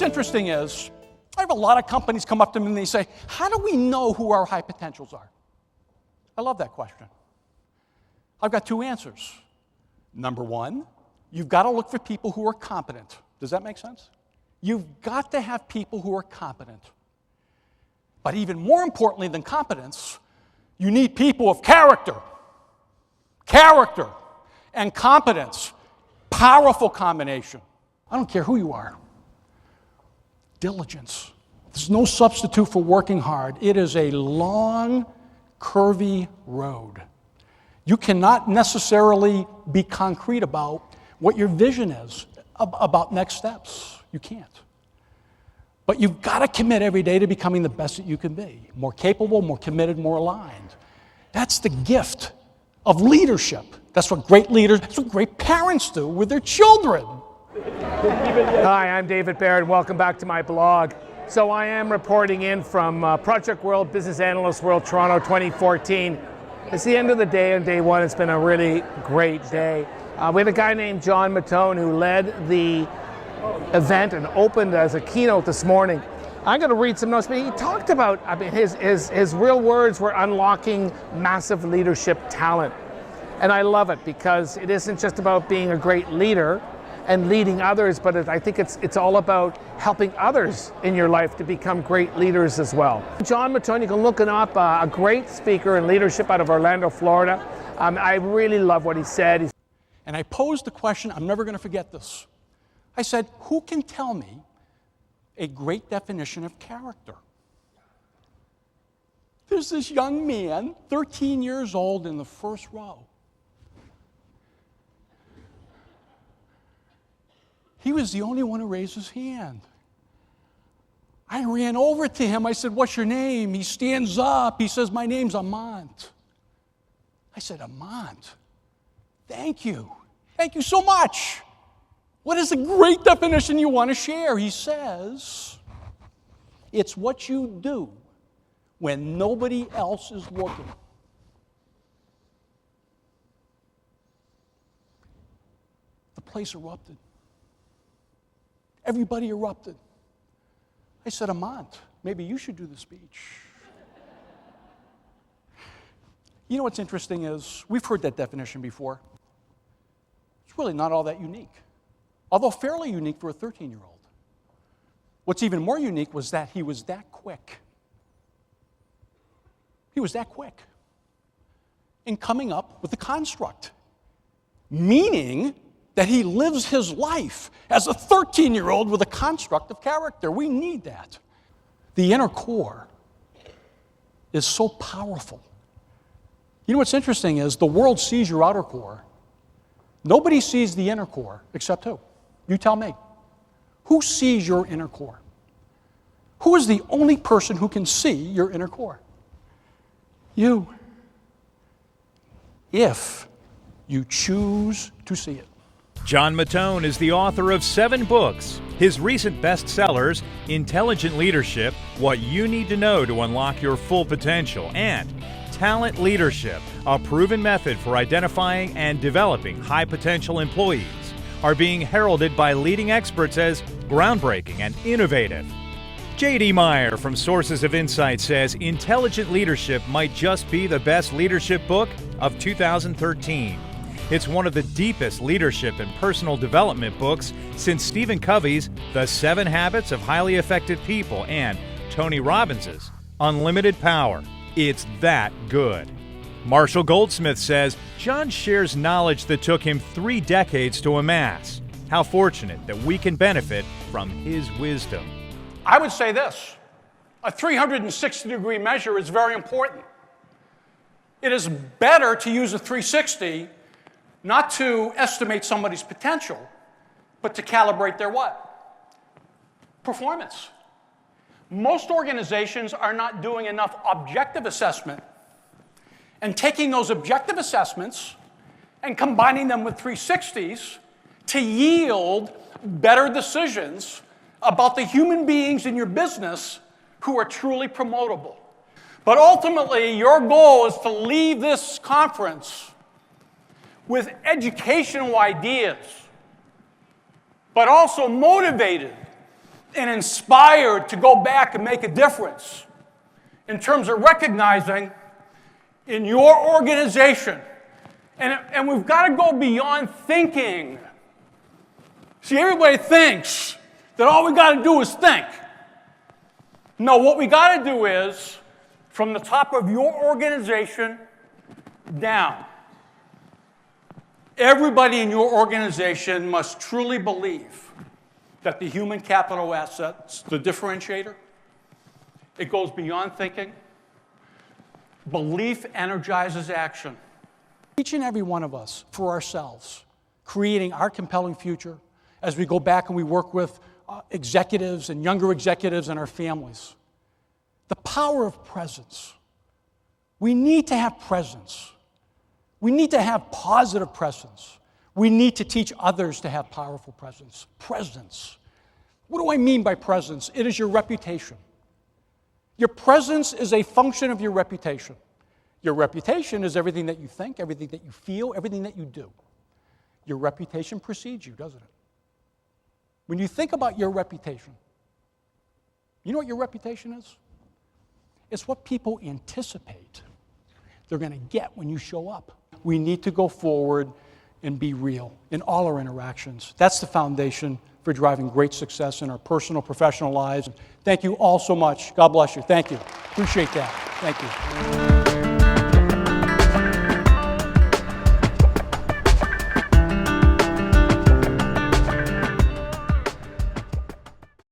interesting is, I have a lot of companies come up to me and they say, how do we know who our high potentials are? I love that question. I've got two answers. Number one, you've got to look for people who are competent. Does that make sense? You've got to have people who are competent. But even more importantly than competence, you need people of character. Character and competence. Powerful combination. I don't care who you are. Diligence. There's no substitute for working hard. It is a long, curvy road. You cannot necessarily be concrete about what your vision is about next steps. You can't. But you've got to commit every day to becoming the best that you can be. More capable, more committed, more aligned. That's the gift of leadership. That's what great leaders, that's what great parents do with their children. Hi, I'm David Baird. Welcome back to my blog. So I am reporting in from Project World Business Analyst World Toronto 2014. It's the end of the day on day one. It's been a really great day. We had a guy named John Mattone who led the event and opened as a keynote this morning. I'm going to read some notes, but he talked about, his real words were unlocking massive leadership talent. And I love it because it isn't just about being a great leader and leading others, but I think it's all about helping others in your life to become great leaders as well. John Mattone, you can look him up, a great speaker in leadership out of Orlando, Florida. I really love what he said. And I posed the question, I'm never going to forget this. I said, who can tell me a great definition of character? There's this young man, 13 years old, in the first row. He was the only one who raised his hand. I ran over to him. I said, what's your name? He stands up. He says, my name's Amant. I said, Amant, thank you. Thank you so much. What is the great definition you want to share? He says, it's what you do when nobody else is looking. The place erupted. Everybody erupted. I said, Amant, maybe you should do the speech. You know what's interesting is, we've heard that definition before. It's really not all that unique, although fairly unique for a 13-year-old. What's even more unique was that he was that quick. He was that quick in coming up with the construct, meaning that he lives his life as a 13-year-old with a construct of character. We need that. The inner core is so powerful. You know what's interesting is the world sees your outer core. Nobody sees the inner core except who? You tell me. Who sees your inner core? Who is the only person who can see your inner core? You. If you choose to see it. John Mattone is the author of 7 books. His recent bestsellers, Intelligent Leadership, What You Need to Know to Unlock Your Full Potential, and Talent Leadership, a proven method for identifying and developing high-potential employees, are being heralded by leading experts as groundbreaking and innovative. J.D. Meyer from Sources of Insight says Intelligent Leadership might just be the best leadership book of 2013. It's one of the deepest leadership and personal development books since Stephen Covey's The 7 Habits of Highly Effective People and Tony Robbins' Unlimited Power. It's that good. Marshall Goldsmith says John shares knowledge that took him 3 decades to amass. How fortunate that we can benefit from his wisdom. I would say this, a 360-degree measure is very important. It is better to use a 360 not to estimate somebody's potential, but to calibrate their what? Performance. Most organizations are not doing enough objective assessment and taking those objective assessments and combining them with 360s to yield better decisions about the human beings in your business who are truly promotable. But ultimately, your goal is to leave this conference with educational ideas, but also motivated and inspired to go back and make a difference in terms of recognizing in your organization. And we've got to go beyond thinking. See, everybody thinks that all we got to do is think. No, what we got to do is, from the top of your organization down, everybody in your organization must truly believe that the human capital asset's the differentiator. It goes beyond thinking. Belief energizes action. Each and every one of us, for ourselves, creating our compelling future as we go back and we work with executives and younger executives and our families. The power of presence. We need to have presence. We need to have positive presence. We need to teach others to have powerful presence. Presence. What do I mean by presence? It is your reputation. Your presence is a function of your reputation. Your reputation is everything that you think, everything that you feel, everything that you do. Your reputation precedes you, doesn't it? When you think about your reputation, you know what your reputation is? It's what people anticipate they're going to get when you show up. We need to go forward and be real in all our interactions. That's the foundation for driving great success in our personal, professional lives. Thank you all so much. God bless you. Thank you. Appreciate that. Thank you.